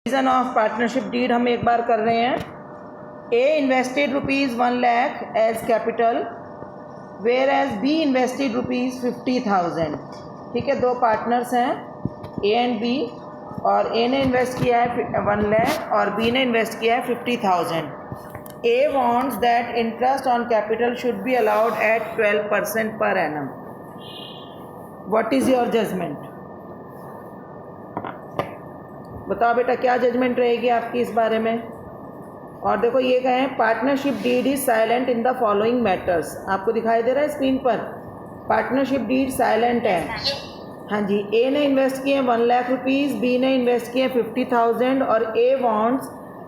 Reason of partnership deed हम एक बार कर रहे हैं। A invested ₹1,00,000 as capital, whereas B invested ₹50,000। ठीक है, दो पार्टनर्स हैं ए एंड बी, और ए ने इन्वेस्ट किया है 1,00,000 और बी ने इन्वेस्ट किया है 50,000। A wants that interest on capital should be allowed at 12% per annum. What is your judgement? बताओ बेटा, क्या जजमेंट रहेगी आपकी इस बारे में? और देखो ये कहें partnership deed is silent in the following matters. आपको दिखाई दे रहा है स्क्रीन पर, पार्टनरशिप डीड साइलेंट है। हाँ जी, ए ने इन्वेस्ट किए ₹1,00,000, बी ने इन्वेस्ट किए 50,000 और A wants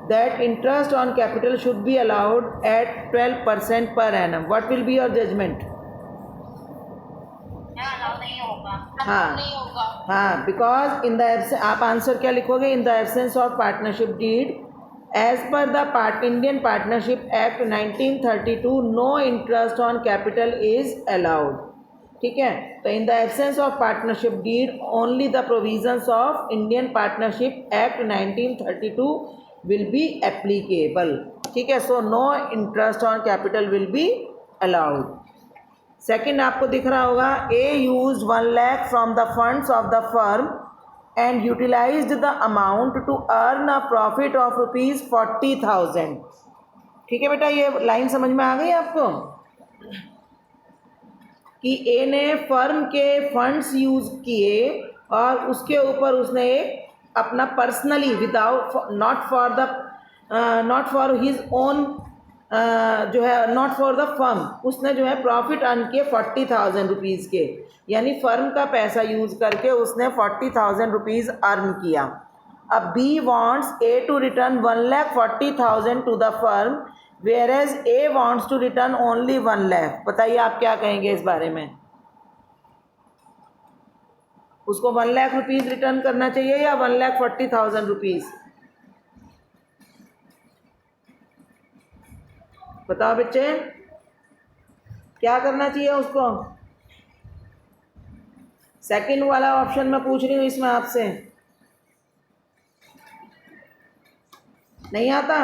that interest on capital should be allowed at 12% per annum. What will be your judgement? हाँ, बिकॉज इन द आप आंसर क्या लिखोगे? In the absence of partnership deed as per the Indian Partnership act 1932 no interest on capital is allowed. ठीक है, तो in the absence of partnership deed only the provisions of Indian Partnership act 1932 will be applicable. ठीक है, so no interest on capital will be allowed. Second आपको दिख रहा होगा, A use 1,00,000 from the funds of the firm and utilised the amount to earn a profit of ₹40,000। ठीक है बेटा, ये लाइन समझ में आ गई आपको कि ए ने फर्म के फंड्स यूज किए और उसके ऊपर उसने एक अपना personally without not for his own जो है, नॉट फॉर द फर्म, उसने जो है प्रॉफिट अर्न किए ₹40,000 के, यानी फर्म का पैसा यूज करके उसने ₹40,000 अर्न किया। अब B wants A to return 1,40,000 to the firm, whereas A wants to return only 1,00,000। बताइए आप क्या कहेंगे इस बारे में? उसको ₹1,00,000 रिटर्न करना चाहिए या ₹1,40,000? बताओ बच्चे, क्या करना चाहिए उसको? सेकंड वाला ऑप्शन मैं पूछ रही हूँ इसमें आपसे, नहीं आता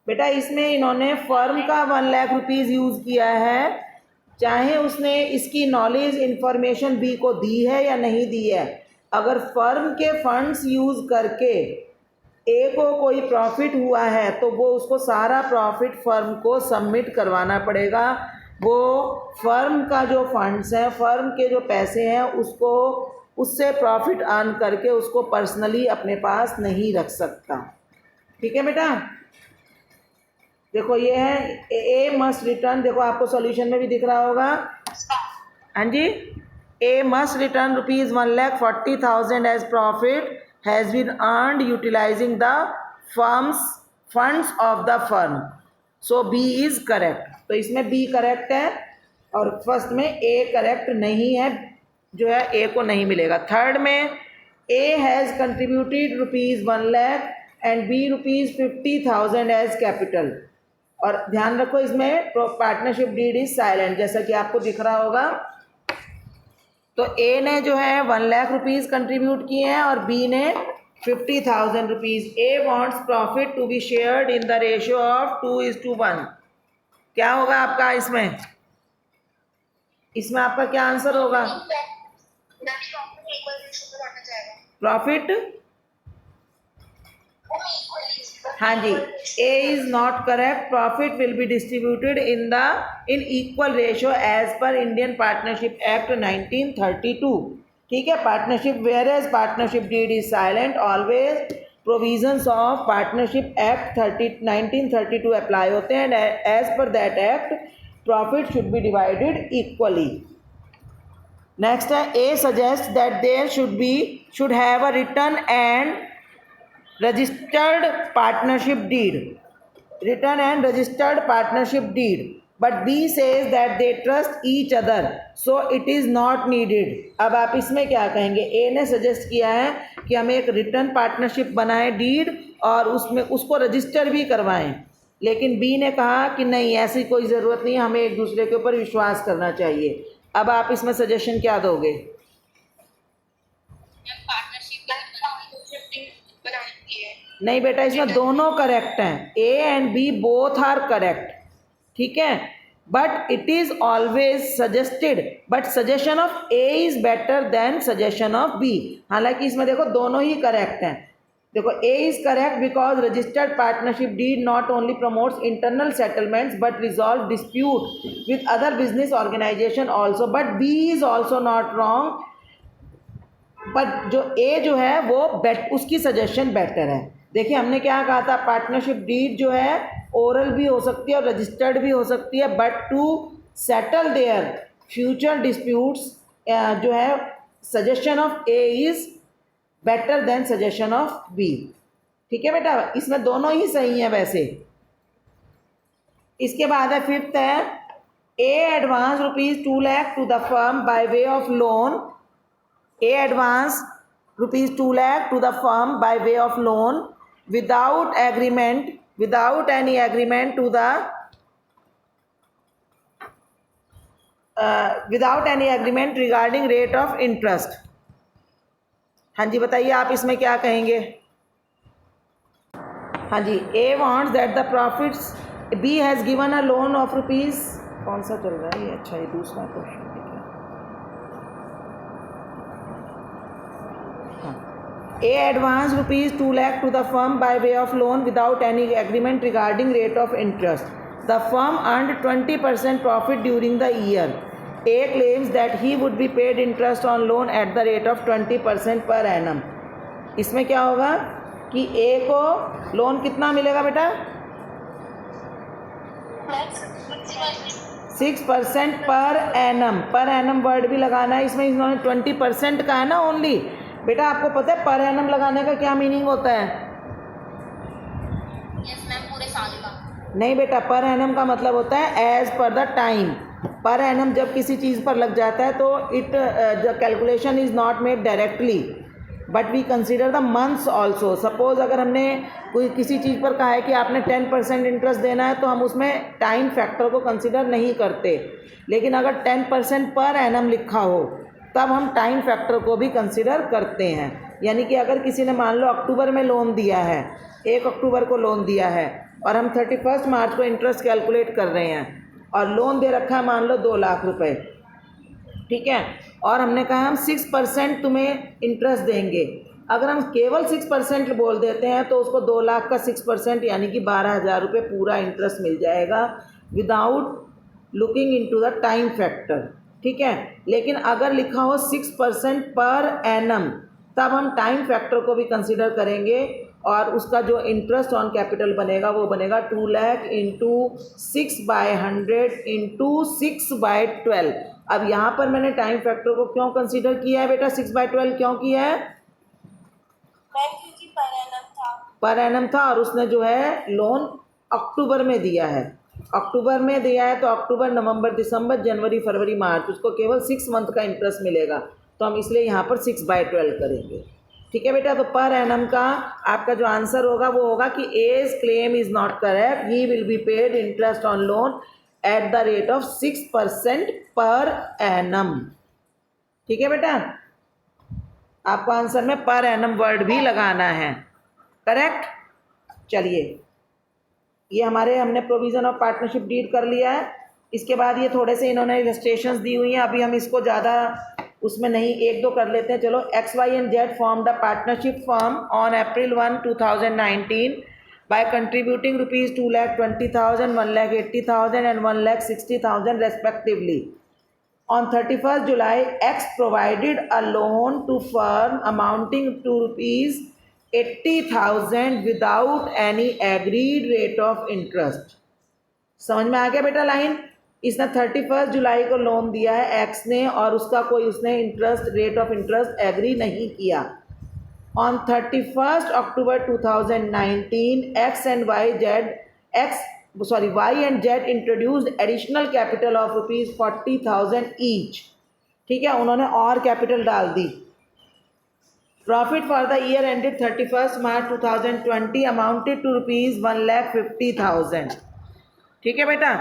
बेटा? इसमें इन्होंने फर्म का ₹1,00,000 यूज़ किया है, चाहे उसने इसकी नॉलेज इंफॉर्मेशन बी को दी है या नहीं दी है। अगर फर्म के फंड्स यूज़ करके ए को कोई प्रॉफिट हुआ है तो वो उसको सारा प्रॉफिट फर्म को सबमिट करवाना पड़ेगा। वो फर्म का जो फंड्स हैं, फर्म के जो पैसे हैं, उसको उससे प्रॉफिट अर्न करके उसको पर्सनली अपने पास नहीं रख सकता। ठीक है बेटा, देखो ये है ए मस्ट रिटर्न, देखो आपको सॉल्यूशन में भी दिख रहा होगा। हाँ जी, A must return ₹1,40,000 as profit has been earned utilizing the firm's funds of the firm, so B is correct। तो इसमें B करेक्ट है और फर्स्ट में A करेक्ट नहीं है, जो है A को नहीं मिलेगा। थर्ड में A has contributed ₹1,00,000 and B ₹50,000 as capital। और ध्यान रखो इसमें पार्टनरशिप डीड इज साइलेंट, जैसा कि आपको दिख रहा होगा। तो ए ने जो है ₹1,00,000 कंट्रीब्यूट किए हैं और बी ने ₹50,000। A wants profit to be shared in the ratio of 2:1। क्या होगा आपका इसमें? इसमें आपका क्या आंसर होगा? प्रॉफिट, हाँ जी, A is not correct. Profit will be distributed in equal ratio as per Indian Partnership act 1932। ठीक है, partnership whereas partnership deed is silent, always provisions of partnership act 1932 apply होते हैं, and as per that act profit should be divided equally. Next है, A suggest that there should have a return and registered partnership deed, written and registered partnership deed, but B says that they trust each other, so it is not needed। अब आप इसमें क्या कहेंगे? A ने suggest किया है कि हम एक रिटर्न पार्टनरशिप बनाएं डीड और उसमें उसको रजिस्टर भी करवाएं, लेकिन B ने कहा कि नहीं, ऐसी कोई ज़रूरत नहीं, हमें एक दूसरे के ऊपर विश्वास करना चाहिए। अब आप इसमें सजेशन क्या दोगे? नहीं बेटा, इसमें दोनों करेक्ट हैं, A and B both are correct, ठीक है, but it is always suggested, but suggestion of A is better than suggestion of B. हालांकि इसमें देखो दोनों ही करेक्ट हैं। देखो, A is correct because registered partnership deed not only promotes internal settlements but resolve dispute with other business organisation also, but B is also not wrong, but जो A जो है वो उसकी सजेशन बेटर है। देखिए, हमने क्या कहा था, पार्टनरशिप डीड जो है ओरल भी हो सकती है और रजिस्टर्ड भी हो सकती है, but to settle their future disputes जो है suggestion of A is better than suggestion of B. ठीक है बेटा, इसमें दोनों ही सही है वैसे। इसके बाद है फिफ्थ है, A advance ₹2 lakh to the firm by way of loan, A advance ₹2 lakh to the firm by way of loan without any agreement to the without any agreement regarding rate of interest। हाँ जी, बताइए आप इसमें क्या कहेंगे। हाँ जी, A wants that the profits, B has given a loan of rupees, कौन सा चल रहा है ये, अच्छा ये दूसरा question, A advanced ₹2 lakh to the firm by way of loan without any agreement regarding rate of interest. The firm earned 20% profit during the year. A claims that he would be paid interest on loan at the rate of 20% per annum. इसमें क्या होगा कि A को loan कितना मिलेगा बेटा, 6% per annum. Per annum word भी लगाना है इसमें, इन्होंने 20% का है ना ओनली। बेटा आपको पता है पर एनम लगाने का क्या मीनिंग होता है? यस मैम, पूरे साल का। नहीं बेटा, पर एनम का मतलब होता है as per the time. Per annum जब किसी चीज़ पर लग जाता है तो it the calculation is not made directly but we consider the months also. Suppose अगर हमने कोई किसी चीज़ पर कहा है कि आपने 10% इंटरेस्ट देना है तो हम उसमें टाइम फैक्टर को कंसिडर नहीं करते, लेकिन अगर 10% पर एनम लिखा हो तब हम टाइम फैक्टर को भी कंसिडर करते हैं। यानी कि अगर किसी ने मान लो अक्टूबर में लोन दिया है, 1 अक्टूबर को लोन दिया है और हम 31 मार्च को इंटरेस्ट कैलकुलेट कर रहे हैं और लोन दे रखा है मान लो 2 लाख रुपए, ठीक है, और हमने कहा हम 6% तुम्हें इंटरेस्ट देंगे। अगर हम केवल 6% बोल देते हैं तो उसको 2 लाख का 6% यानी कि 12,000 रुपये पूरा इंटरेस्ट मिल जाएगा without looking into the time factor, ठीक है। लेकिन अगर लिखा हो 6% पर एनम तब हम टाइम फैक्टर को भी कंसिडर करेंगे और उसका जो इंटरेस्ट ऑन कैपिटल बनेगा वो बनेगा 2 लाख इंटू 6/100 इंटू 6/12। अब यहाँ पर मैंने टाइम फैक्टर को क्यों कंसिडर किया है बेटा, 6/12 क्यों किया है? क्योंकि पर एनम था और उसने जो है लोन अक्टूबर में दिया है। अक्टूबर में दिया है तो अक्टूबर, नवंबर, दिसंबर, जनवरी, फरवरी, मार्च, उसको केवल 6 मंथ का इंटरेस्ट मिलेगा, तो हम इसलिए यहाँ पर 6/12 करेंगे। ठीक है बेटा, तो पर एनम का आपका जो आंसर होगा वो होगा कि A's claim is not correct, he will be paid interest on loan at the rate of 6% per annum. ठीक है बेटा, आपको आंसर में पर एनम वर्ड भी लगाना है, करेक्ट। चलिए, ये हमने प्रोविज़न ऑफ पार्टनरशिप डीड कर लिया है। इसके बाद ये थोड़े से इन्होंने इलस्ट्रेशंस दी हुई हैं, अभी हम इसको ज़्यादा उसमें नहीं, 1-2 कर लेते हैं। चलो, X, Y and Z formed a partnership firm on April 1, 2019 by contributing ₹2,20,000, ₹1,80,000 and ₹1,60,000 respectively. On 31st July, X provided a loan to firm amounting to ₹80,000 without any agreed rate of interest. समझ में आ गया बेटा line? इसने 31 जुलाई को loan दिया है x ने और उसका कोई उसने interest, rate of interest agree नहीं किया। On 31 October 2019 Y and Z introduced additional capital of ₹40,000 each. ठीक है, उन्होंने और कैपिटल डाल दी। Profit for the year ended 31st March 2020 amounted to ₹1,50,000. ठीक है बेटा,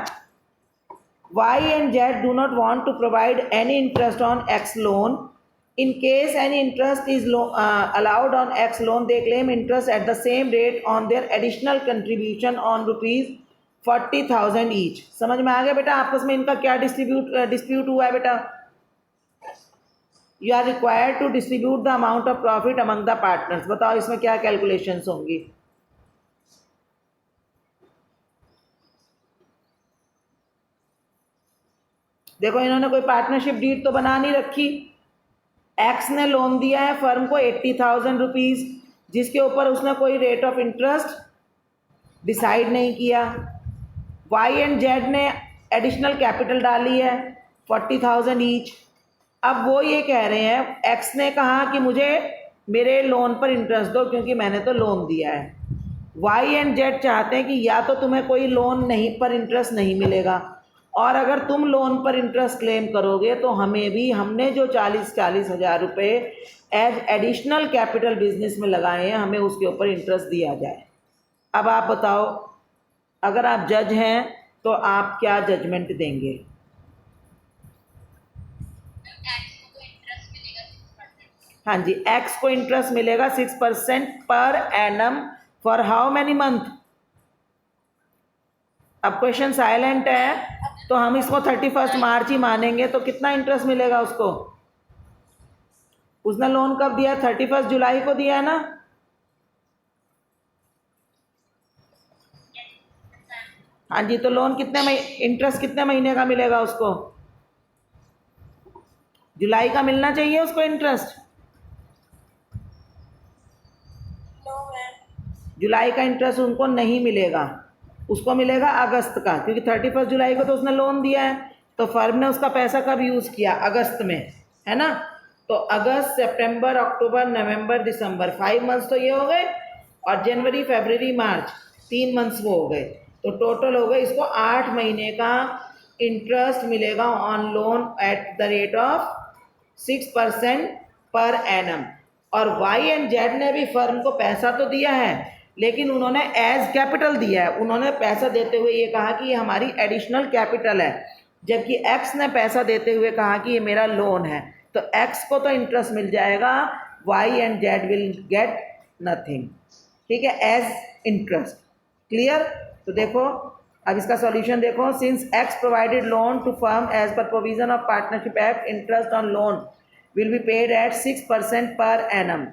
Y and Z do not want to provide any interest on X loan In case any interest is allowed on X loan, they claim interest at the same rate on their additional contribution on ₹40,000 each. समझ में आ गया बेटा आपस में इनका क्या dispute हुआ है बेटा? You are required to distribute the amount of profit among the partners. बताओ इसमें क्या कैलकुलेशंस होंगी? देखो इन्होंने कोई पार्टनरशिप डीड तो बना नहीं रखी। एक्स ने लोन दिया है फर्म को 80,000 रुपीज़, जिसके ऊपर उसने कोई रेट ऑफ इंटरेस्ट डिसाइड नहीं किया। वाई एंड जेड ने एडिशनल कैपिटल डाली है 40,000 ईच। अब वो ये कह रहे हैं, एक्स ने कहा कि मुझे मेरे लोन पर इंटरेस्ट दो क्योंकि मैंने तो लोन दिया है। वाई एंड जेड चाहते हैं कि या तो तुम्हें कोई लोन नहीं पर इंटरेस्ट नहीं मिलेगा, और अगर तुम लोन पर इंटरेस्ट क्लेम करोगे तो हमें भी हमने जो 40 हज़ार रुपये एज एडिशनल कैपिटल बिजनेस में लगाए हैं हमें उसके ऊपर इंटरेस्ट दिया जाए। अब आप बताओ, अगर आप जज हैं तो आप क्या जजमेंट देंगे? हाँ जी, एक्स को इंटरेस्ट मिलेगा 6% per annum for how many month? अब क्वेश्चन साइलेंट है तो हम इसको 31 मार्च ही मानेंगे, तो कितना इंटरेस्ट मिलेगा उसको? उसने लोन कब दिया? 31 जुलाई को दिया है ना? हाँ जी, तो लोन इंटरेस्ट कितने महीने का मिलेगा उसको? जुलाई का मिलना चाहिए उसको इंटरेस्ट। जुलाई का इंटरेस्ट उनको नहीं मिलेगा, उसको मिलेगा अगस्त का, क्योंकि 31 जुलाई को तो उसने लोन दिया है। तो फर्म ने उसका पैसा कब यूज़ किया? अगस्त में, है ना? तो अगस्त, सितंबर, अक्टूबर, नवंबर, दिसंबर, 5 मंथ्स तो ये हो गए, और जनवरी, फरवरी, मार्च 3 मंथ्स वो हो गए, तो टोटल हो गए। इसको 8 महीने का इंटरेस्ट मिलेगा on loan at the rate of 6% per annum. और वाई एंड जेड ने भी फर्म को पैसा तो दिया है, लेकिन उन्होंने एज कैपिटल दिया है। उन्होंने पैसा देते हुए ये कहा कि ये हमारी एडिशनल कैपिटल है, जबकि एक्स ने पैसा देते हुए कहा कि ये मेरा लोन है। तो एक्स को तो इंटरेस्ट मिल जाएगा, Y and Z will get nothing, ठीक है, एज इंटरेस्ट। क्लियर? तो देखो अब इसका सॉल्यूशन देखो। Since X provided loan to firm as per provision of partnership act, interest on loan will be paid at 6% per annum.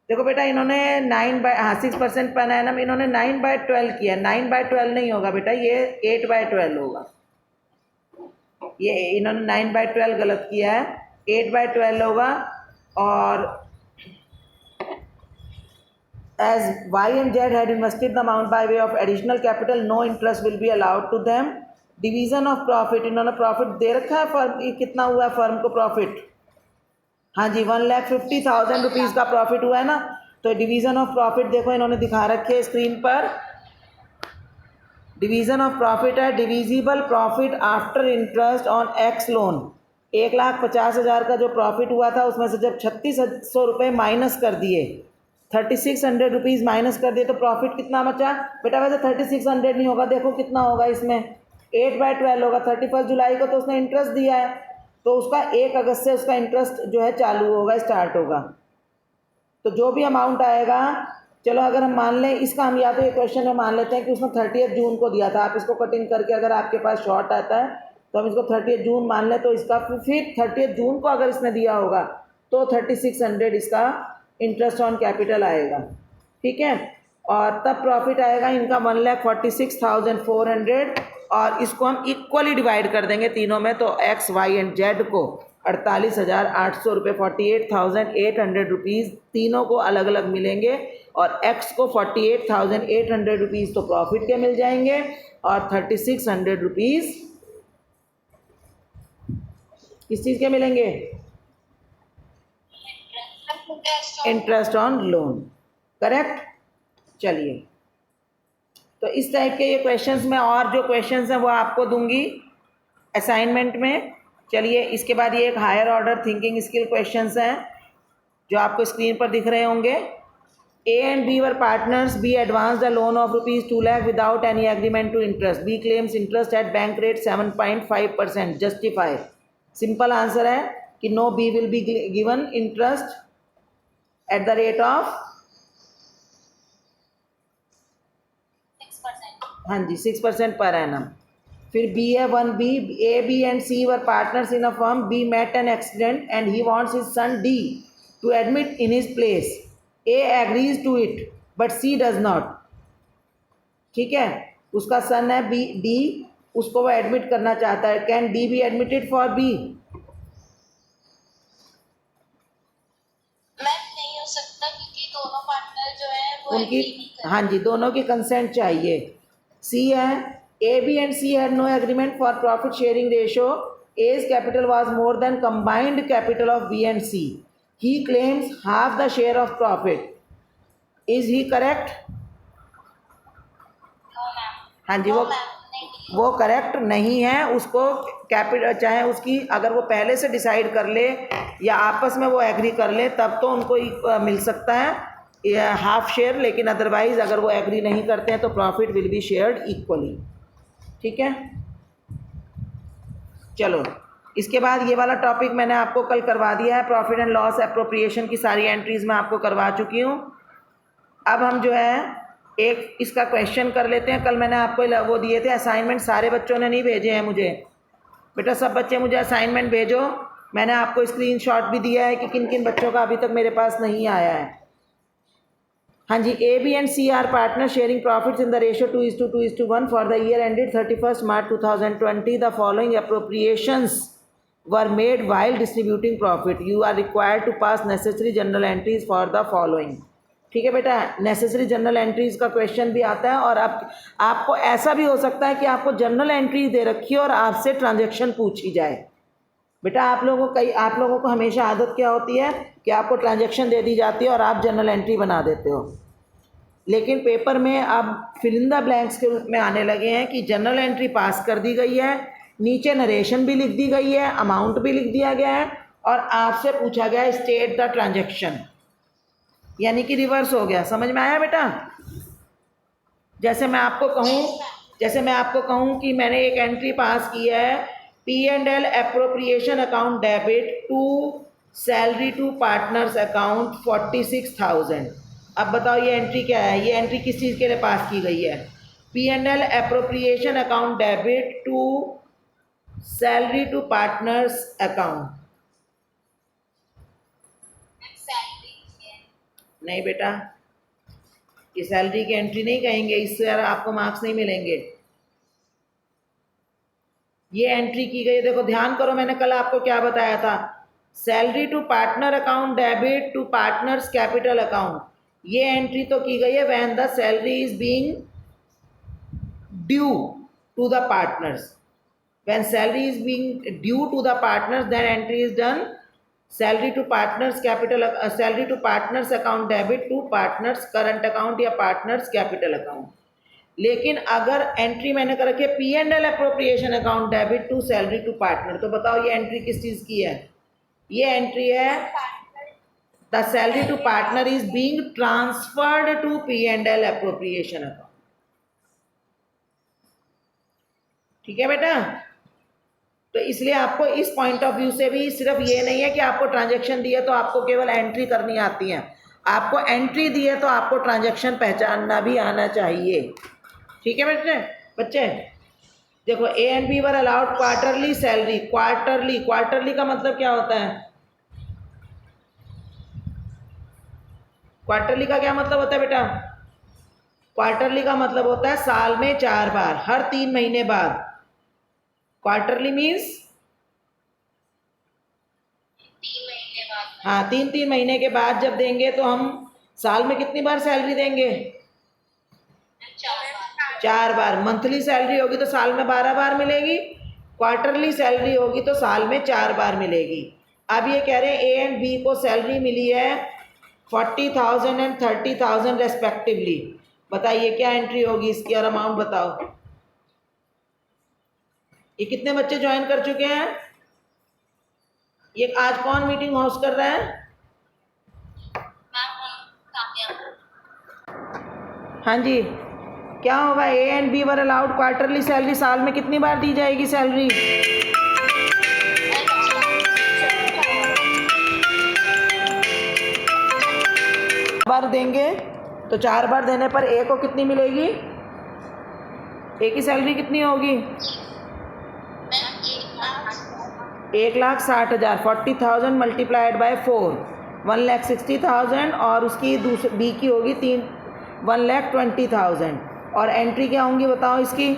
देखो बेटा इन्होंने 6% पर एनम, इन्होंने 9/12 किया। 9/12 नहीं होगा बेटा, ये 8/12 होगा। ये इन्होंने 9/12 गलत किया है, 8/12 होगा। और as Y and Z had invested the amount by way of additional capital, no interest will be allowed to them. Division of profit, इन्होंने प्रॉफिट दे रखा है फर्म, कितना हुआ है फर्म को प्रॉफिट? हाँ जी, 1,50,000 रुपीज़ का प्रॉफिट हुआ है ना। तो डिवीज़न ऑफ प्रॉफिट देखो इन्होंने दिखा रखे है स्क्रीन पर। डिवीज़न ऑफ प्रॉफिट है divisible profit after interest on x loan. 1,50,000 का जो प्रॉफिट हुआ था उसमें से जब 3,600 रुपये माइनस कर दिए, 3,600 रुपीज़ माइनस कर दिए, तो प्रॉफिट कितना बचा बेटा? वैसे 3,600 नहीं होगा, देखो कितना होगा इसमें, 8/12 होगा। 31 जुलाई को तो उसने इंटरेस्ट दिया है, तो उसका 1 अगस्त से उसका इंटरेस्ट जो है चालू होगा, स्टार्ट होगा। तो जो भी अमाउंट आएगा, चलो अगर हम मान लें इसका, हम या तो ये क्वेश्चन में मान लेते हैं कि उसने 30 जून को दिया था। आप इसको कटिंग करके अगर आपके पास शॉर्ट आता है तो हम इसको 30 जून मान लें, तो इसका फिर 30 जून को अगर इसने दिया होगा तो 3,600 इसका इंटरेस्ट ऑन कैपिटल आएगा, ठीक है। और तब प्रॉफिट आएगा इनका 1,46,400, और इसको हम इक्वली डिवाइड कर देंगे तीनों में। तो एक्स, वाई एंड जेड को 48,800 रुपये, 48,800 रुपीज़ तीनों को अलग अलग मिलेंगे, और एक्स को 48,800 रुपीज़ तो प्रॉफिट के मिल जाएंगे, और 3,600 रुपीज़ किस चीज़ के मिलेंगे? Interest on loan, correct. चलिए, तो इस टाइप के ये क्वेश्चंस में, और जो क्वेश्चंस हैं वो आपको दूंगी असाइनमेंट में। चलिए, इसके बाद ये एक higher order thinking skill questions हैं जो आपको स्क्रीन पर दिख रहे होंगे। A and B were partners, B advance the loan of ₹2 lakh without any agreement to interest, B claims interest at bank rate 7.5%, justify. Simple answer है, कि no B will be given interest at the rate of 6%. हाँ जी 6% per annum. फिर B है 1B, A B and C were partners in a firm, B met an accident and he wants his son D to admit in his place, A agrees to it but C does not. ठीक है, उसका सन है B D, उसको वो admit करना चाहता है, can D be admitted for B? Ma'am नहीं हो सकता क्योंकि दोनों पार्टनर जो है वो उनकी agree नहीं कर हाँ जी दोनों की कंसेंट चाहिए। सी है A B and C had no agreement for profit sharing ratio, A's capital was more than combined capital of B and C, he claims half the share of profit, is he correct? No ma'am. हाँ जी no वो ma'am नहीं। वो correct नहीं है, उसको capital चाहे उसकी अगर वो पहले से डिसाइड कर ले या आपस में वो एग्री कर ले तब तो उनको मिल सकता है हाफ शेयर, लेकिन अदरवाइज अगर वो एग्री नहीं करते हैं तो profit will be shared equally. ठीक है, चलो इसके बाद ये वाला टॉपिक मैंने आपको कल करवा दिया है, प्रॉफिट एंड लॉस एप्रोप्रिएशन की सारी एंट्रीज मैं आपको करवा चुकी हूँ। अब हम जो है एक इसका क्वेश्चन कर लेते हैं। कल मैंने आपको वो दिए थे असाइनमेंट, सारे बच्चों ने नहीं भेजे हैं मुझे। बेटा सब बच्चे मुझे असाइनमेंट भेजो, मैंने आपको स्क्रीनशॉट भी दिया है कि किन किन बच्चों का अभी तक मेरे पास नहीं आया है। हाँ जी, A B and C are partner sharing profits in the ratio 2:2:1 for the year ended 31 March 2020। The following appropriations were made while distributing profit, you are required to pass necessary journal entries for the following. ठीक है बेटा, necessary journal entries का question भी आता है और आपको ऐसा भी हो सकता है कि आपको जनरल एंट्री दे रखी है और आपसे ट्रांजैक्शन पूछी जाए। बेटा आप लोगों को हमेशा आदत क्या होती है कि आपको ट्रांजैक्शन दे दी जाती है और आप जनरल एंट्री बना देते हो, लेकिन पेपर में अब फिल इन द ब्लैंक्स के रूप में आने लगे हैं कि जनरल एंट्री पास कर दी गई है, नीचे नरेशन भी लिख दी गई है, अमाउंट भी लिख दिया गया है और आपसे पूछा गया है स्टेट द ट्रांजैक्शन, यानी कि रिवर्स हो गया। समझ में आया बेटा? जैसे मैं आपको कहूँ कि मैंने एक एंट्री पास की है, P&L appropriation account debit to salary to partners account 46,000। अब बताओ ये एंट्री क्या है? ये एंट्री किस चीज़ के लिए पास की गई है? P&L appropriation account debit to salary to partners account. नहीं बेटा, ये सैलरी की एंट्री नहीं कहेंगे, इससे आपको मार्क्स नहीं मिलेंगे। ये एंट्री की गई, देखो ध्यान करो, मैंने कल आपको क्या बताया था, salary to partner account debit to partners capital account. ये एंट्री तो की गई है when the salary is being due to the partners, when salary is being due to the partners then entry is done salary to partners capital, salary to partners account debit to partners current account या partners capital account. लेकिन अगर entry मैंने कर रखी है P&L appropriation account debit to salary to partner, तो बताओ ये एंट्री किस चीज़ की है? ये एंट्री है the salary to partner is being transferred to P&L appropriation account. ठीक है बेटा, तो इसलिए आपको इस पॉइंट ऑफ व्यू से भी सिर्फ ये नहीं है कि आपको ट्रांजैक्शन दी है तो आपको केवल एंट्री करनी आती है, आपको एंट्री दी है तो आपको ट्रांजैक्शन पहचानना भी आना चाहिए। ठीक है बच्चे देखो, A and B were allowed quarterly salary. Quarterly का मतलब क्या होता है? क्वार्टरली का क्या मतलब होता है बेटा? क्वार्टरली का मतलब होता है साल में 4 बार, हर 3 महीने बाद। क्वार्टरली मीन्स 3 महीने बाद। हाँ, 3 महीने के बाद जब देंगे तो हम साल में कितनी बार सैलरी देंगे? 4 बार। मंथली सैलरी होगी तो साल में 12 बार मिलेगी, क्वार्टरली सैलरी होगी तो साल में 4 बार मिलेगी। अब ये कह रहे हैं ए एंड बी को सैलरी मिली है 40,000 एंड 30,000 रेस्पेक्टिवली। बताइए क्या एंट्री होगी इसकी और अमाउंट बताओ। ये कितने बच्चे ज्वाइन कर चुके हैं? ये आज कौन मीटिंग होस्ट कर रहा है? हाँ जी, क्या होगा? A and B were allowed quarterly salary, साल में कितनी बार दी जाएगी सैलरी? बार देंगे तो 4 बार देने पर ए को कितनी मिलेगी, ए की सैलरी कितनी होगी, मैम 1,60,000। 40,000 मल्टीप्लाइड बाय 4 1,60,000 और उसकी दूसरी बी की होगी 1,20,000। और एंट्री क्या होंगी बताओ इसकी,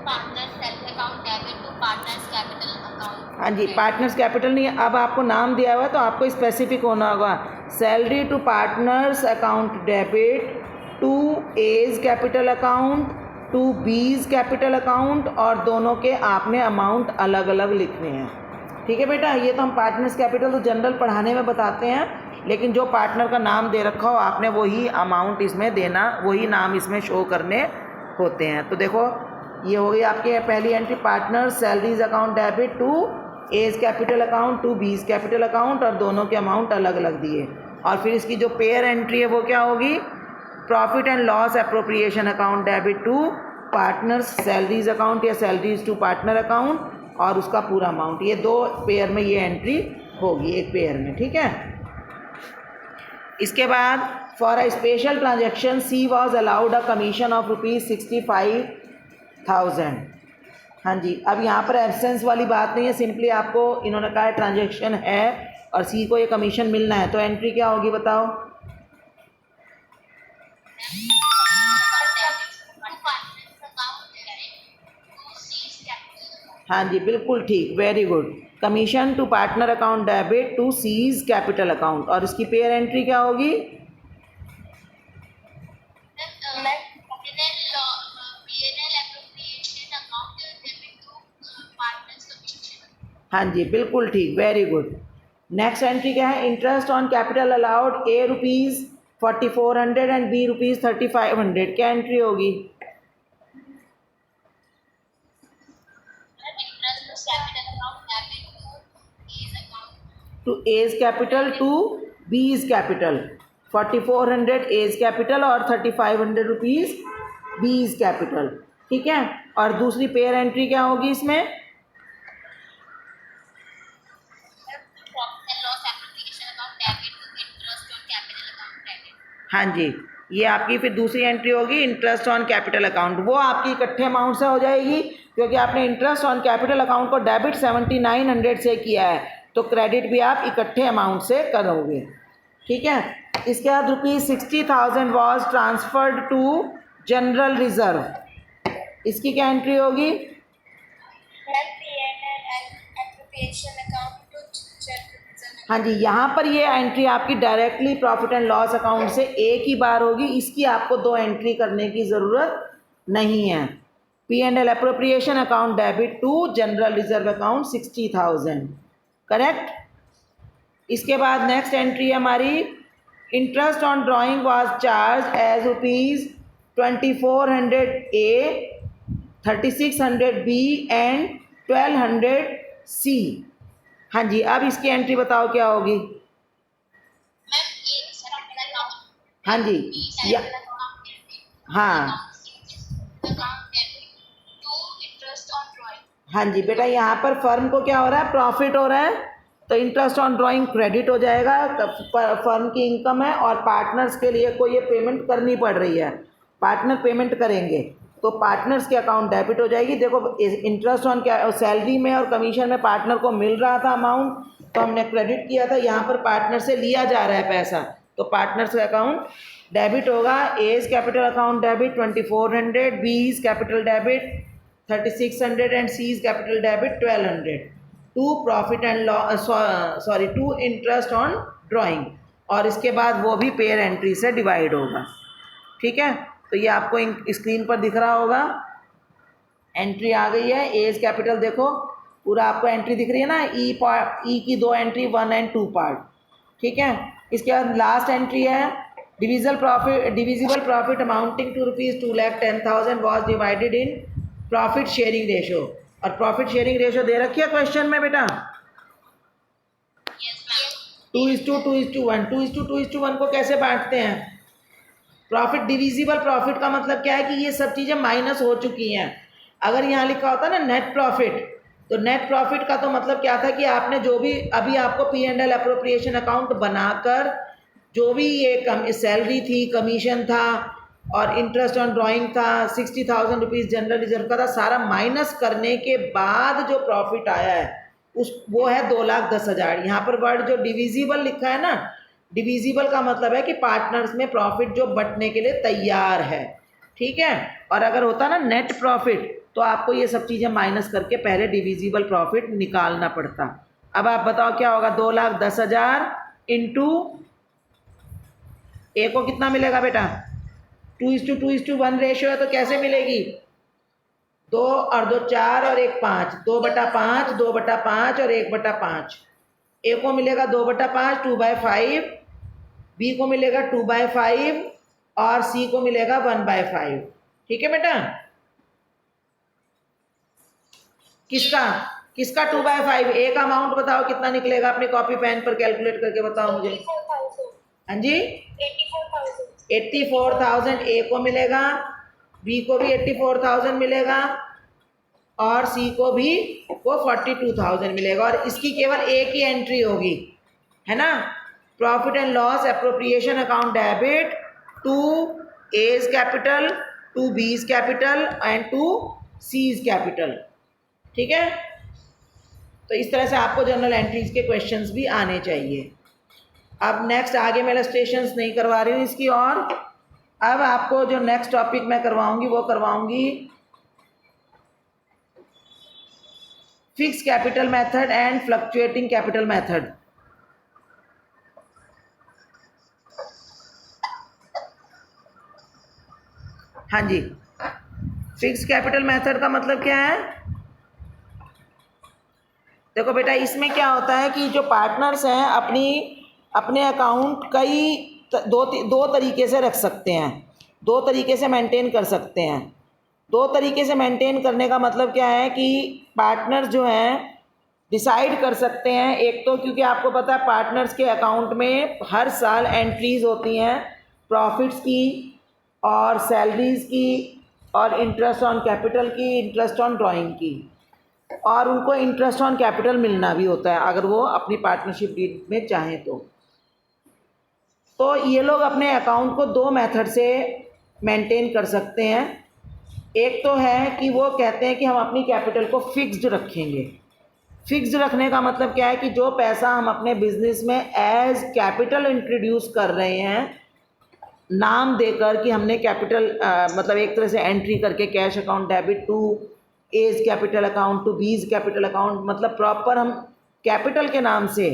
partners self account debit to partners capital account. हाँ जी, पार्टनर्स कैपिटल नहीं, अब आपको नाम दिया हुआ है तो आपको स्पेसिफिक होना होगा। Salary to partners account debit to A's capital account to B's capital account, और दोनों के आपने अमाउंट अलग अलग लिखने हैं। ठीक है बेटा, ये तो हम पार्टनर्स कैपिटल तो जनरल पढ़ाने में बताते हैं, लेकिन जो पार्टनर का नाम दे रखा हो आपने वही अमाउंट इसमें देना, वही नाम इसमें शो करने होते हैं। तो देखो ये हो गई आपकी पहली entry, partner salaries account debit to A's capital account to B's capital account, और दोनों के अमाउंट अलग अलग दिए। और फिर इसकी जो पेयर एंट्री है वो क्या होगी, profit and loss appropriation account debit to partners salaries account या सैलरीज टू पार्टनर अकाउंट, और उसका पूरा अमाउंट। ये 2 पेयर में ये एंट्री होगी, एक पेयर में। ठीक है, इसके बाद for a special transaction C was allowed a commission of ₹65,000। हाँ जी, अब यहाँ पर एब्सेंस वाली बात नहीं है, सिंपली आपको इन्होंने कहा ट्रांजेक्शन है और सी को ये कमीशन मिलना है, तो एंट्री क्या होगी बताओ, हाँ जी बिल्कुल ठीक, very good. Commission to partner account debit to C's capital account, और इसकी पेयर एंट्री क्या होगी, हाँ जी बिल्कुल ठीक, वेरी गुड। नेक्स्ट एंट्री क्या है, interest on capital allowed A ₹4,400 and B ₹3,500। क्या एंट्री होगी, to A's capital to B's capital, 4,400 A's capital और ₹3,500 बीज कैपिटल। ठीक है, और दूसरी पेयर एंट्री क्या होगी इसमें, हाँ जी, ये आपकी फिर दूसरी एंट्री होगी इंटरेस्ट ऑन कैपिटल अकाउंट। वो आपकी इकट्ठे अमाउंट से हो जाएगी, क्योंकि आपने इंटरेस्ट ऑन कैपिटल अकाउंट को डेबिट 7,900 से किया है, तो क्रेडिट भी आप इकट्ठे अमाउंट से करोगे। ठीक है, इसके बाद ₹60,000 was transferred to general reserve, इसकी क्या एंट्री होगी, हाँ जी, यहाँ पर ये एंट्री आपकी directly profit and loss account से एक ही बार होगी, इसकी आपको 2 एंट्री करने की ज़रूरत नहीं है। P&L appropriation account debit to general reserve account 60,000, correct. इसके बाद नेक्स्ट एंट्री है हमारी, interest on drawing was charge as ₹2,400 A, 3,600 B and 1,200 C. हाँ जी, अब इसकी एंट्री बताओ क्या होगी, हाँ जी या हाँ हाँ जी बेटा, यहाँ पर फर्म को क्या हो रहा है, प्रॉफिट हो रहा है, तो इंटरेस्ट ऑन ड्राइंग क्रेडिट हो जाएगा, फर्म की इनकम है, और पार्टनर्स के लिए कोई ये पेमेंट करनी पड़ रही है, पार्टनर पेमेंट करेंगे तो पार्टनर्स के अकाउंट डेबिट हो जाएगी। देखो इंटरेस्ट ऑन क्या सैलरी में और कमीशन में पार्टनर को मिल रहा था अमाउंट, तो हमने क्रेडिट किया था, यहाँ पर पार्टनर से लिया जा रहा है पैसा, तो पार्टनर्स का अकाउंट डेबिट होगा। A's capital account debit 2,400, B's capital debit 3,600 and C's capital debit 1,200 to profit and loss, sorry to interest on drawing, और इसके बाद वो भी पेयर एंट्री से डिवाइड होगा। ठीक है, तो ये आपको स्क्रीन पर दिख रहा होगा, एंट्री आ गई है। एज कैपिटल देखो पूरा आपको एंट्री दिख रही है ना, ई की 2 एंट्री 1 एंड 2 पार्ट। ठीक है, इसके बाद लास्ट एंट्री है divisible profit amounting to ₹2,10,000 was divided in profit sharing ratio, और प्रॉफिट शेयरिंग रेशो दे रखी है क्वेश्चन में बेटा, 2:2:1। 2:2:1 को कैसे बांटते हैं, प्रॉफिट डिविजिबल प्रॉफिट का मतलब क्या है कि ये सब चीज़ें माइनस हो चुकी हैं। अगर यहाँ लिखा होता ना नेट प्रॉफिट, तो नेट प्रॉफिट का तो मतलब क्या था कि आपने जो भी अभी आपको P&L अप्रोप्रिएशन अकाउंट बनाकर जो भी ये सैलरी थी, कमीशन था और इंटरेस्ट ऑन ड्राइंग था, 60,000 रुपीज़ जनरल रिजर्व का था, सारा माइनस करने के बाद जो प्रॉफिट आया है उस वो है 2,10,000। यहाँ पर वर्ड जो डिविजिबल लिखा है ना, डिविजिबल का मतलब है कि पार्टनर्स में प्रॉफिट जो बंटने के लिए तैयार है, ठीक है। और अगर होता ना नेट प्रॉफिट तो आपको ये सब चीज़ें माइनस करके पहले डिविजिबल प्रॉफिट निकालना पड़ता। अब आप बताओ क्या होगा, 2,10,000 इंटू ए को कितना मिलेगा बेटा, 2:1 रेशियो है तो कैसे मिलेगी, 2 और 2 4 और 1 5, 2/5, 2/5 और 1/5। ए को मिलेगा 2/5, 2/5, बी को मिलेगा 2/5 और सी को मिलेगा 1/5। ठीक है बेटा, किसका किसका 2/5, ए का अमाउंट बताओ कितना निकलेगा, अपनी कॉपी पेन पर कैलकुलेट करके बताओ मुझे। 84,000। हाँ जी, 84,000। 84,000 ए को मिलेगा, बी को भी 84,000 मिलेगा और सी को भी वो 42,000 मिलेगा। और इसकी केवल एक ही एंट्री होगी, है ना, profit and loss appropriation account debit to A's capital, to B's capital and to C's capital. ठीक है, तो इस तरह से आपको जर्नल एंट्रीज के क्वेश्चंस भी आने चाहिए। अब नेक्स्ट आगे मैं इलस्ट्रेशंस नहीं करवा रही हूँ इसकी, और अब आपको जो नेक्स्ट टॉपिक मैं करवाऊंगी वो करवाऊंगी fix capital method and fluctuating capital method. हाँ जी, फिक्स कैपिटल मेथड का मतलब क्या है, देखो बेटा इसमें क्या होता है कि जो पार्टनर्स हैं अपने अकाउंट कई दो तरीके से रख सकते हैं, दो तरीके से मेंटेन कर सकते हैं। दो तरीके से मेंटेन करने का मतलब क्या है कि पार्टनर्स जो हैं डिसाइड कर सकते हैं, एक तो क्योंकि आपको पता है पार्टनर्स के अकाउंट में हर साल एंट्रीज होती हैं प्रॉफिट्स की और सैलरीज की और इंटरेस्ट ऑन कैपिटल की, इंटरेस्ट ऑन ड्राइंग की, और उनको इंटरेस्ट ऑन कैपिटल मिलना भी होता है अगर वो अपनी पार्टनरशिप डीड में चाहें तो ये लोग अपने अकाउंट को दो मेथड से मेंटेन कर सकते हैं। एक तो है कि वो कहते हैं कि हम अपनी कैपिटल को फिक्स्ड रखेंगे। फिक्स्ड रखने का मतलब क्या है कि जो पैसा हम अपने बिजनेस में एज कैपिटल इंट्रोड्यूस कर रहे हैं, नाम देकर कि हमने कैपिटल मतलब एक तरह से एंट्री करके cash account debit to A's capital account to B's capital account, मतलब प्रॉपर हम कैपिटल के नाम से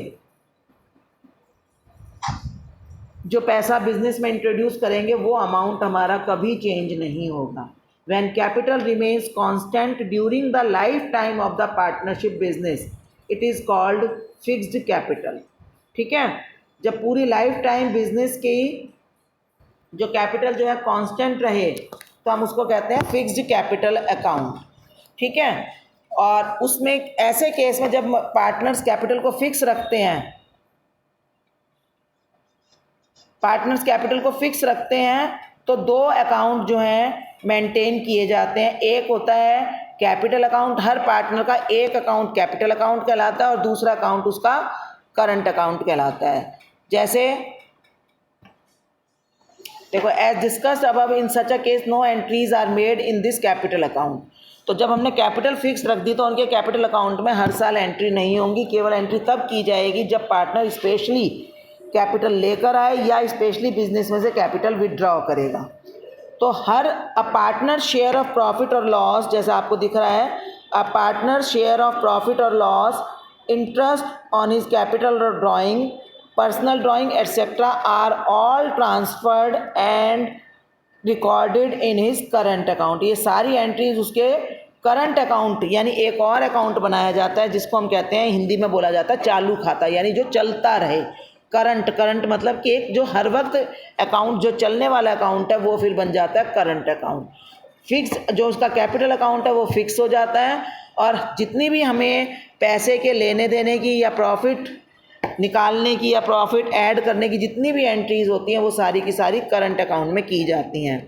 जो पैसा बिजनेस में इंट्रोड्यूस करेंगे वो अमाउंट हमारा कभी चेंज नहीं होगा। When capital remains constant during the life time of the partnership business it is called fixed capital. ठीक है, जब पूरी लाइफ टाइम बिजनेस की जो कैपिटल जो है कांस्टेंट रहे तो हम उसको कहते हैं फिक्स्ड कैपिटल अकाउंट। ठीक है, और उसमें ऐसे केस में जब पार्टनर्स कैपिटल को फिक्स रखते हैं, पार्टनर्स कैपिटल को फिक्स रखते हैं तो दो अकाउंट जो हैं मेंटेन किए जाते हैं। एक होता है कैपिटल अकाउंट, हर पार्टनर का एक अकाउंट कैपिटल अकाउंट कहलाता है और दूसरा अकाउंट उसका करंट अकाउंट कहलाता है। जैसे देखो, as discussed above in such a case no entries are made in this capital account. तो जब हमने कैपिटल फिक्स रख दी तो उनके कैपिटल अकाउंट में हर साल एंट्री नहीं होंगी, केवल एंट्री तब की जाएगी जब पार्टनर स्पेशली कैपिटल लेकर आए या स्पेशली बिजनेस में से कैपिटल विदड्रॉ करेगा। तो हर a partner share of profit और लॉस, जैसा आपको दिख रहा है, a partner share of profit और loss, interest on his capital और drawing, personal drawing etcetera are all transferred and recorded in his current account. ये सारी एंट्रीज उसके करंट अकाउंट यानी एक और अकाउंट बनाया जाता है जिसको हम कहते हैं, हिंदी में बोला जाता है चालू खाता, यानी जो चलता रहे। करंट मतलब कि एक जो हर वक्त अकाउंट जो चलने वाला अकाउंट है वो फिर बन जाता है करंट अकाउंट। फिक्स जो उसका कैपिटल अकाउंट है वो फिक्स हो जाता है और जितनी भी हमें पैसे के लेने देने की या प्रॉफिट निकालने की या प्रॉफिट ऐड करने की जितनी भी एंट्रीज होती हैं वो सारी की सारी करंट अकाउंट में की जाती हैं।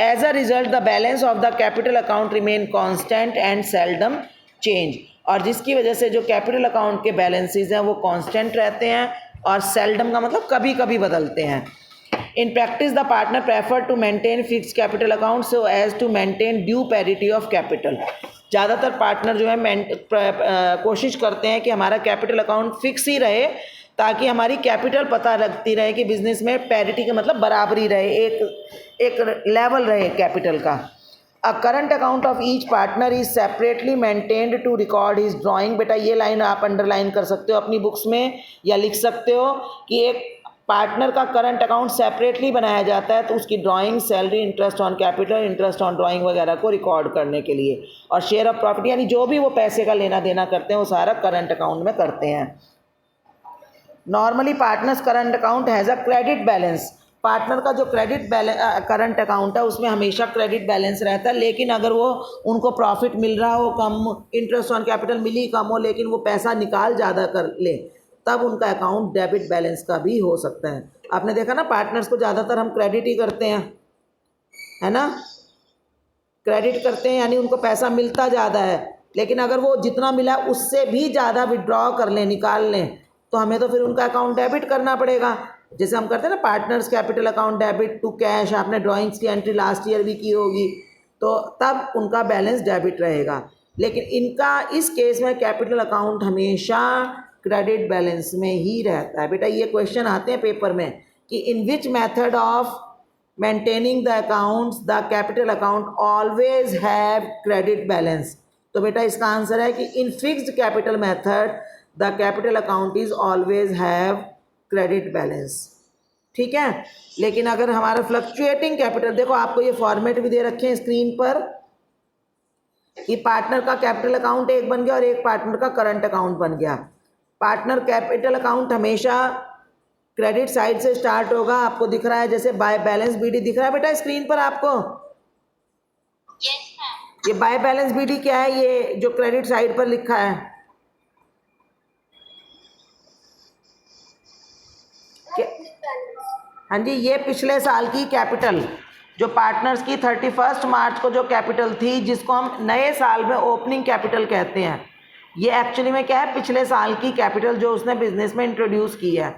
As a result the balance of the capital account remain constant and seldom change, और जिसकी वजह से जो कैपिटल अकाउंट के बैलेंसेस हैं वो कांस्टेंट रहते हैं और सेल्डम का मतलब कभी कभी बदलते हैं। In practice the partner prefer to maintain fix capital account so as to maintain due parity of capital. ज़्यादातर पार्टनर जो है कोशिश करते हैं कि हमारा कैपिटल अकाउंट फिक्स ही रहे, ताकि हमारी कैपिटल पता रखती रहे कि बिजनेस में पैरिटी का मतलब बराबरी रहे, एक लेवल रहे कैपिटल का। A current account of each partner is separately maintained to record his drawing. बेटा ये लाइन आप अंडरलाइन कर सकते हो अपनी बुक्स में या लिख सकते हो कि एक पार्टनर का करंट अकाउंट सेपरेटली बनाया जाता है तो उसकी drawing, salary, interest on capital, interest on drawing वगैरह को रिकॉर्ड करने के लिए, और शेयर ऑफ प्रॉफिट यानी जो भी वो पैसे का लेना देना करते हैं वो सारा करंट अकाउंट में करते हैं। Normally partners current account has a credit balance. Partner का जो करंट अकाउंट है उसमें हमेशा क्रेडिट बैलेंस रहता है, लेकिन अगर वो उनको प्रॉफिट मिल रहा हो कम, इंटरेस्ट ऑन कैपिटल मिली कम हो, लेकिन वो पैसा निकाल ज़्यादा कर ले, तब उनका अकाउंट डेबिट बैलेंस का भी हो सकता है। आपने देखा ना, पार्टनर्स को ज़्यादातर हम क्रेडिट ही करते हैं, है ना, क्रेडिट करते हैं यानी उनको पैसा मिलता ज़्यादा है, लेकिन अगर वो जितना मिला उससे भी ज़्यादा विड्रॉ कर लें, निकाल लें, तो हमें तो फिर उनका अकाउंट डेबिट करना पड़ेगा। जैसे हम करते हैं ना partners capital account debit to cash, आपने ड्राइंग्स की एंट्री लास्ट ईयर भी की होगी, तो तब उनका बैलेंस डेबिट रहेगा। लेकिन इनका इस केस में कैपिटल अकाउंट हमेशा क्रेडिट बैलेंस में ही रहता है। बेटा ये क्वेश्चन आते हैं पेपर में कि in which method of maintaining the accounts the capital account always have credit balance. तो बेटा इसका आंसर है कि in fixed capital method the capital account is always have credit balance. ठीक है, लेकिन अगर हमारा फ्लक्चुएटिंग कैपिटल, देखो आपको ये फॉर्मेट भी दे रखे हैं स्क्रीन पर कि पार्टनर का कैपिटल अकाउंट एक बन गया और एक पार्टनर का करंट अकाउंट बन गया। पार्टनर कैपिटल अकाउंट हमेशा क्रेडिट साइड से स्टार्ट होगा, आपको दिख रहा है जैसे बाय बैलेंस बीडी दिख रहा है बेटा स्क्रीन पर आपको। Yes ma'am. ये बाय बैलेंस बीडी क्या है, ये जो क्रेडिट साइड पर लिखा है हाँ जी, ये पिछले साल की कैपिटल जो पार्टनर्स की 31 मार्च को जो कैपिटल थी, जिसको हम नए साल में ओपनिंग कैपिटल कहते हैं, ये एक्चुअली में क्या है, पिछले साल की कैपिटल जो उसने बिजनेस में इंट्रोड्यूस की है।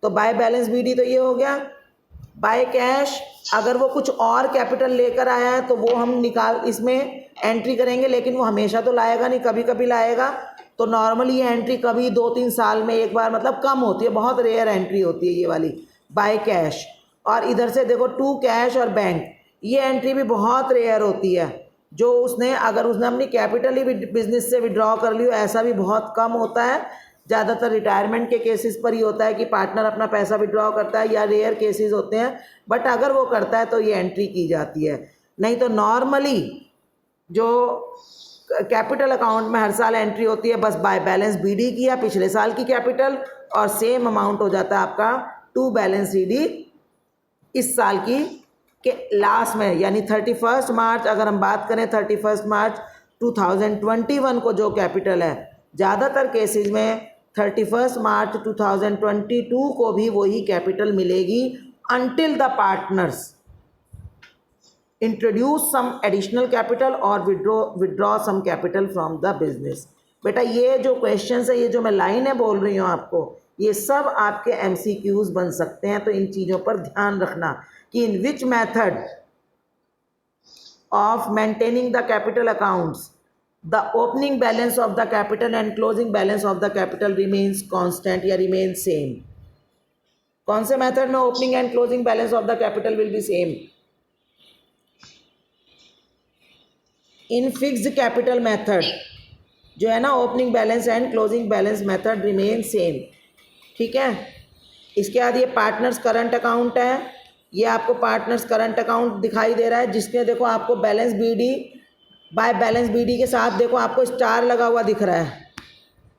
तो बाय बैलेंस बीडी तो ये हो गया। बाय कैश, अगर वो कुछ और कैपिटल लेकर आया है तो वो हम इसमें एंट्री करेंगे, लेकिन वो हमेशा तो लाएगा नहीं, कभी कभी लाएगा। तो नॉर्मली ये एंट्री कभी 2-3 साल में एक बार, मतलब कम होती है, बहुत रेयर एंट्री होती है ये वाली बाय कैश। और इधर से देखो टू कैश और बैंक, ये एंट्री भी बहुत रेयर होती है, जो उसने अगर उसने अपनी कैपिटल ही बिजनेस से विड्रॉ कर ली हो, ऐसा भी बहुत कम होता है। ज़्यादातर रिटायरमेंट के केसेस पर ही होता है कि पार्टनर अपना पैसा विड्रॉ करता है, या रेयर केसेस होते हैं, बट अगर वो करता है तो ये एंट्री की जाती है। नहीं तो नॉर्मली जो कैपिटल अकाउंट में हर साल एंट्री होती है बस बाय बैलेंस बीडी की या पिछले साल की कैपिटल, और सेम अमाउंट हो जाता है आपका टू बैलेंस बीडी इस साल की के लास्ट में, यानी 31 मार्च। अगर हम बात करें 31 मार्च 2021 को जो कैपिटल है, ज़्यादातर केसेस में 31 मार्च 2022 को भी वही कैपिटल मिलेगी until the partners introduce some additional capital or withdraw some capital from the business। बेटा ये जो क्वेश्चंस है, ये जो मैं लाइनें बोल रही हूँ आपको, ये सब आपके MCQs बन सकते हैं। तो इन चीज़ों पर ध्यान रखना कि in which method of maintaining the capital accounts the opening balance of the capital and closing balance of the capital remains constant या remains same। कौन से मेथड में opening and closing balance of the capital will B same? In fixed capital method जो है ना, opening balance and closing balance method remain same. ठीक है, इसके बाद ये पार्टनर्स करंट अकाउंट है, ये आपको पार्टनर्स करंट अकाउंट दिखाई दे रहा है, जिसके देखो आपको balance B D, by balance B D के साथ देखो आपको स्टार लगा हुआ दिख रहा है,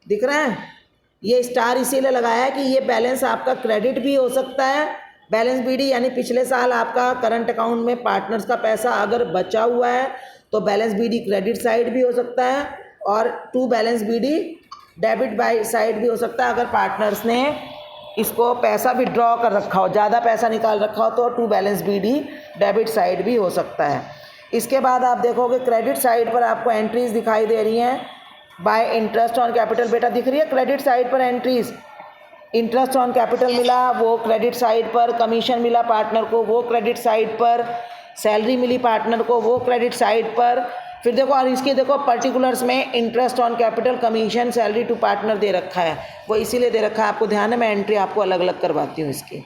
दिख रहा है। ये स्टार इसीलिए लगाया है कि ये बैलेंस आपका क्रेडिट भी हो सकता है, बैलेंस बीडी यानी पिछले साल आपका करंट अकाउंट में पार्टनर्स का पैसा अगर बचा हुआ है तो बैलेंस बीडी क्रेडिट साइड भी हो सकता है, और to balance B D debit by side भी हो सकता है। अगर पार्टनर्स ने इसको पैसा विड्रॉ कर रखा हो, ज़्यादा पैसा निकाल रखा हो, तो to balance B D debit side भी हो सकता है। इसके बाद आप देखोगे क्रेडिट साइड पर आपको एंट्रीज दिखाई दे रही हैं बाय इंटरेस्ट ऑन कैपिटल। बेटा दिख रही है क्रेडिट साइड पर एंट्रीज, इंटरेस्ट ऑन कैपिटल मिला वो क्रेडिट साइड पर, कमीशन मिला पार्टनर को वो क्रेडिट साइड पर, सैलरी मिली पार्टनर को वो क्रेडिट साइड पर। फिर देखो, और इसके देखो पर्टिकुलर्स में interest on capital, commission, salary to partner दे रखा है, वो इसीलिए दे रखा है, आपको ध्यान है, मैं एंट्री आपको अलग अलग करवाती हूँ इसकी।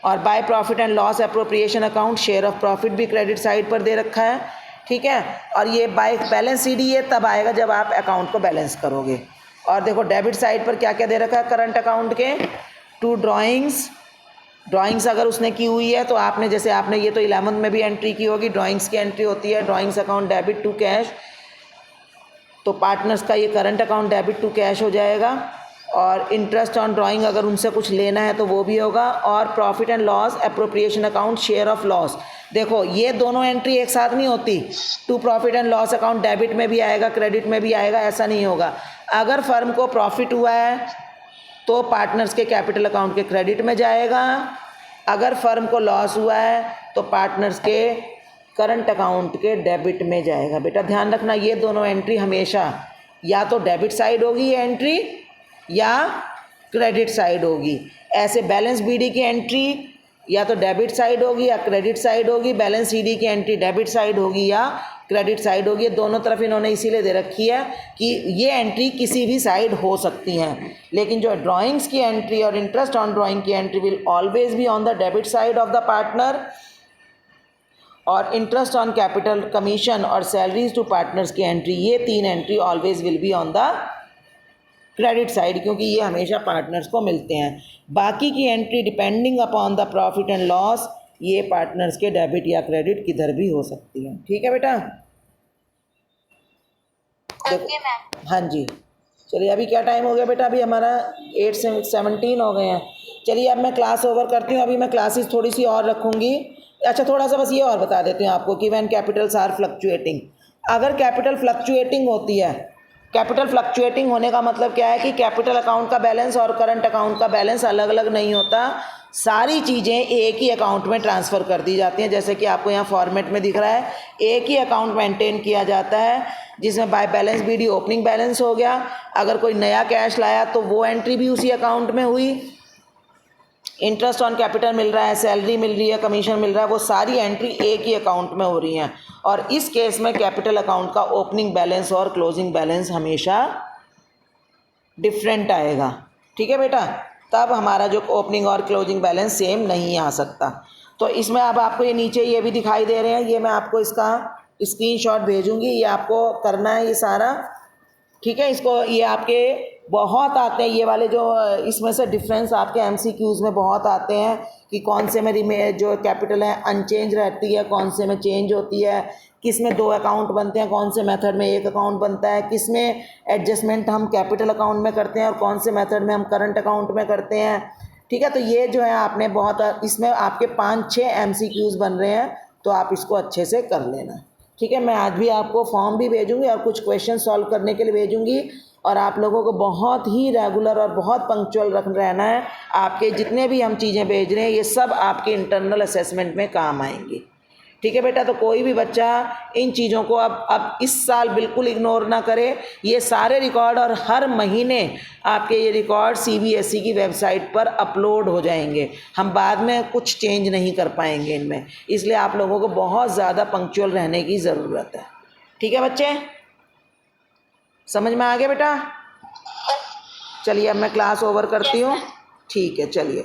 और by profit and loss appropriation account, share of profit भी क्रेडिट साइड पर दे रखा है, ठीक है। और ये बाय बैलेंस CD ये तब आएगा जब आप अकाउंट को बैलेंस करोगे। और देखो डेबिट साइड पर क्या क्या दे रखा है करंट अकाउंट के, टू ड्राइंग्स अगर उसने की हुई है तो आपने, जैसे आपने ये तो 11th में भी एंट्री की होगी, ड्राइंग्स की एंट्री होती है, drawings account debit to cash, तो पार्टनर्स का ये current account debit to cash हो जाएगा। और इंटरेस्ट ऑन ड्राइंग अगर उनसे कुछ लेना है तो वो भी होगा। और profit and loss appropriation account, share of loss, देखो ये दोनों एंट्री एक साथ नहीं होती, to profit and loss account debit में भी आएगा क्रेडिट में भी आएगा, ऐसा नहीं होगा। अगर फर्म को प्रॉफिट हुआ है तो पार्टनर्स के कैपिटल अकाउंट के क्रेडिट में जाएगा, अगर फर्म को लॉस हुआ है तो पार्टनर्स के करंट अकाउंट के डेबिट में जाएगा। बेटा ध्यान रखना, ये दोनों एंट्री हमेशा या तो डेबिट साइड होगी ये एंट्री या क्रेडिट साइड होगी। ऐसे बैलेंस BD की एंट्री या तो डेबिट साइड होगी या क्रेडिट साइड होगी, बैलेंस CD की एंट्री डेबिट साइड होगी या क्रेडिट साइड होगी। दोनों तरफ इन्होंने इसीलिए दे रखी है कि ये एंट्री किसी भी साइड हो सकती हैं, लेकिन जो ड्राइंग्स की एंट्री और इंटरेस्ट ऑन ड्राइंग की entry will always be on the debit side of the partner, और इंटरेस्ट ऑन कैपिटल, कमीशन और सैलरीज टू पार्टनर्स की एंट्री, ये 3 entry always will be on the credit side, क्योंकि ये हमेशा partners को मिलते हैं। बाकी की entry depending upon the profit and loss, ये पार्टनर्स के डेबिट या क्रेडिट किधर भी हो सकती है। ठीक है बेटा, ओके मैम। हाँ जी। चलिए अभी क्या टाइम हो गया बेटा, अभी हमारा 8:17 हो गए हैं। चलिए अब मैं क्लास ओवर करती हूँ, अभी मैं क्लासेस थोड़ी सी और रखूँगी। अच्छा थोड़ा सा बस ये और बता देती हूँ आपको कि व्हेन कैपिटल्स आर फ्लक्चुएटिंग, अगर कैपिटल फ्लक्चुएटिंग होती है, कैपिटल फ्लक्चुएटिंग होने का मतलब क्या है कि कैपिटल अकाउंट का बैलेंस और करंट अकाउंट का बैलेंस अलग अलग नहीं होता, सारी चीज़ें एक ही अकाउंट में ट्रांसफ़र कर दी जाती हैं। जैसे कि आपको यहाँ फॉर्मेट में दिख रहा है, एक ही अकाउंट मेंटेन किया जाता है जिसमें by balance BD opening balance हो गया, अगर कोई नया कैश लाया तो वो एंट्री भी उसी अकाउंट में हुई, इंटरेस्ट ऑन कैपिटल मिल रहा है, सैलरी मिल रही है, कमीशन मिल रहा है, वो सारी एंट्री एक ही अकाउंट में हो रही हैं। और इस केस में कैपिटल अकाउंट का ओपनिंग बैलेंस और क्लोजिंग बैलेंस हमेशा डिफरेंट आएगा। ठीक है बेटा, तब हमारा जो ओपनिंग और क्लोजिंग बैलेंस सेम नहीं आ सकता। तो इसमें अब आपको ये नीचे ये भी दिखाई दे रहे हैं, ये मैं आपको इसका स्क्रीनशॉट भेजूँगी, ये आपको करना है ये सारा। ठीक है, इसको ये आपके बहुत आते हैं ये वाले जो इसमें से डिफरेंस आपके MCQs में बहुत आते हैं कि कौन से में जो कैपिटल है अनचेंज रहती है, कौन से में चेंज होती है, किस में 2 अकाउंट बनते हैं, कौन से मेथड में 1 अकाउंट बनता है, किस में एडजस्टमेंट हम कैपिटल अकाउंट में करते हैं और कौन से मेथड में हम करंट अकाउंट में करते हैं। ठीक है, तो ये जो है आपने बहुत, इसमें आपके 5-6 MCQs बन रहे हैं, तो आप इसको अच्छे से कर लेना। ठीक है, मैं आज भी आपको फॉर्म भी भेजूँगी और कुछ क्वेश्चन सॉल्व करने के लिए भेजूँगी, और आप लोगों को बहुत ही रेगुलर और बहुत पंक्चुअल रहना है। आपके जितने भी हम चीज़ें भेज रहे हैं ये सब आपके इंटरनल असेसमेंट में काम आएंगी। ठीक है बेटा, तो कोई भी बच्चा इन चीज़ों को अब इस साल बिल्कुल इग्नोर ना करे। ये सारे रिकॉर्ड और हर महीने आपके ये रिकॉर्ड CBSE की वेबसाइट पर अपलोड हो जाएंगे, हम बाद में कुछ चेंज नहीं कर पाएंगे इनमें, इसलिए आप लोगों को बहुत ज़्यादा पंक्चुअल रहने की ज़रूरत है। ठीक है बच्चे, समझ में आ गया बेटा? चलिए अब मैं क्लास ओवर करती हूँ। ठीक है, चलिए।